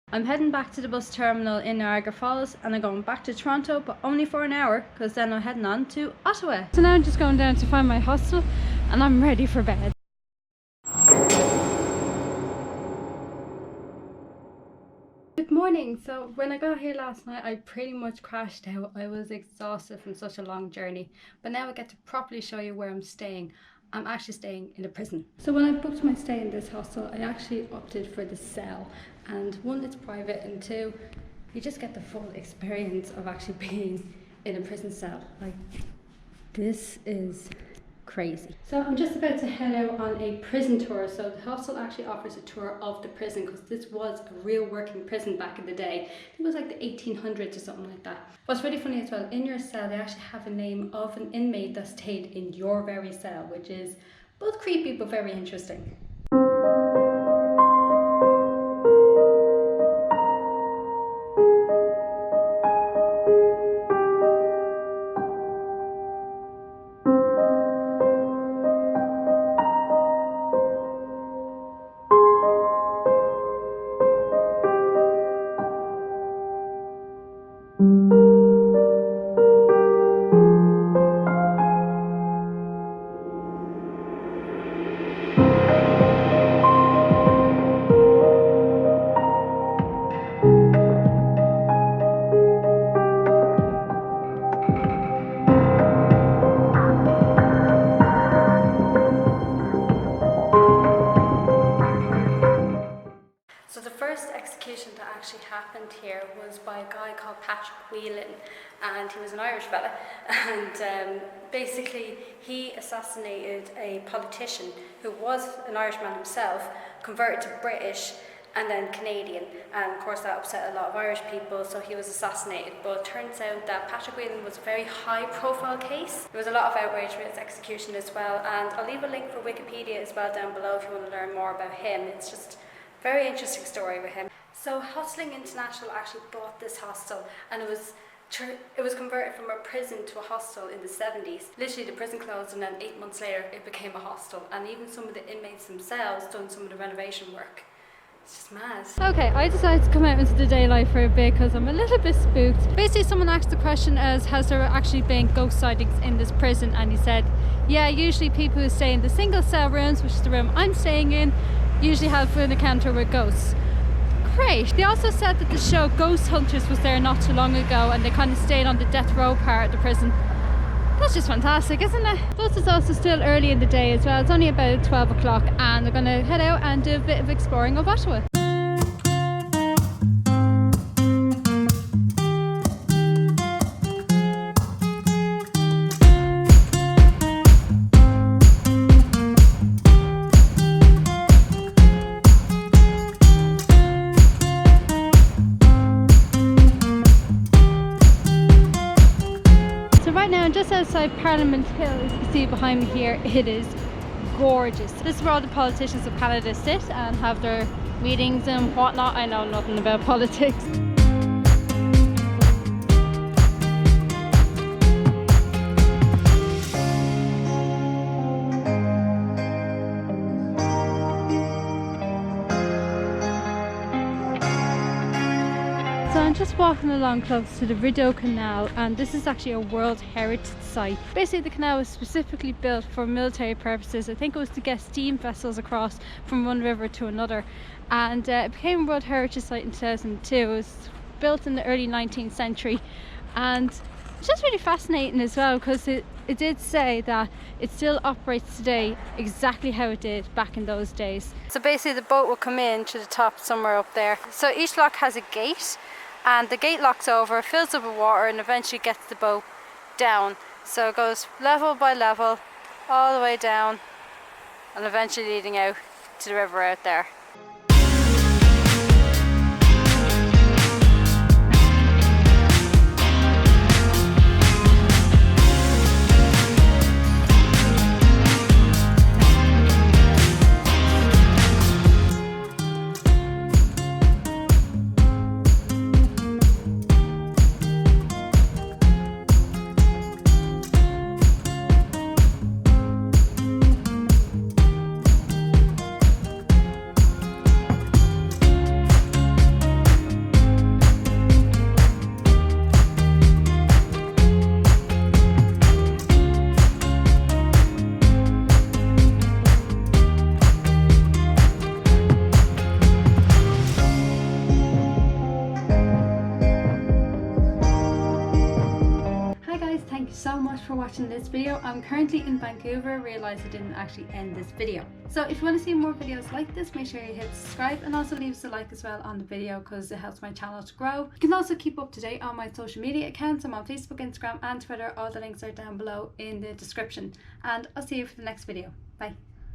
I'm heading back to the bus terminal in Niagara Falls and I'm going back to Toronto, but only for an hour because then I'm heading on to Ottawa. So now I'm just going down to find my hostel and I'm ready for bed. Good morning. So when I got here last night, I pretty much crashed out. I was exhausted from such a long journey, but now I get to properly show you where I'm staying. I'm actually staying in a prison. So when I booked my stay in this hostel, I actually opted for the cell. And one, it's private, and two, you just get the full experience of actually being in a prison cell. Like, this is crazy. So I'm just about to head out on a prison tour. So the hostel actually offers a tour of the prison because this was a real working prison back in the day. It was like the 1800s or something like that. What's really funny as well, in your cell they actually have a name of an inmate that stayed in your very cell, which is both creepy but very interesting. So the first execution that actually happened here was by a guy called Patrick Whelan, and he was an Irish fella, and basically he assassinated a politician who was an Irishman himself, converted to British and then Canadian, and of course that upset a lot of Irish people, so he was assassinated. But it turns out that Patrick Whelan was a very high profile case. There was a lot of outrage with his execution as well, and I'll leave a link for Wikipedia as well down below if you want to learn more about him. It's just very interesting story with him. So Hosteling International actually bought this hostel, and it was converted from a prison to a hostel in the 70s. Literally the prison closed, and then 8 months later it became a hostel, and even some of the inmates themselves done some of the renovation work. It's just mad. Okay, I decided to come out into the daylight for a bit because I'm a little bit spooked. Basically someone asked the question as has there actually been ghost sightings in this prison, and he said yeah, usually people who stay in the single cell rooms, which is the room I'm staying in, usually have an encounter with ghosts. Great. They also said that the show Ghost Hunters was there not too long ago, and they kind of stayed on the death row part of the prison. That's just fantastic, isn't it? Plus it's also still early in the day as well. It's only about 12 o'clock and we're going to head out and do a bit of exploring of Ottawa. Just outside Parliament Hill, as you can see behind me here, it is gorgeous. This is where all the politicians of Canada sit and have their meetings and whatnot. I know nothing about politics. So I'm just walking along close to the Rideau Canal, and this is actually a World Heritage Site. Basically the canal was specifically built for military purposes. I think it was to get steam vessels across from one river to another, and it became a World Heritage Site in 2002. It was built in the early 19th century, and it's just really fascinating as well because it did say that it still operates today exactly how it did back in those days. So basically the boat will come in to the top somewhere up there. So each lock has a gate, and the gate locks over, fills up with water, and eventually gets the boat down. So it goes level by level all the way down, and eventually leading out to the river out there. thank you so much for watching this video. I'm currently in Vancouver, realised I didn't actually end this video. So if you want to see more videos like this, make sure you hit subscribe and also leave us a like as well on the video because it helps my channel to grow. You can also keep up to date on my social media accounts. I'm on Facebook, Instagram and Twitter. All the links are down below in the description, and I'll see you for the next video. Bye.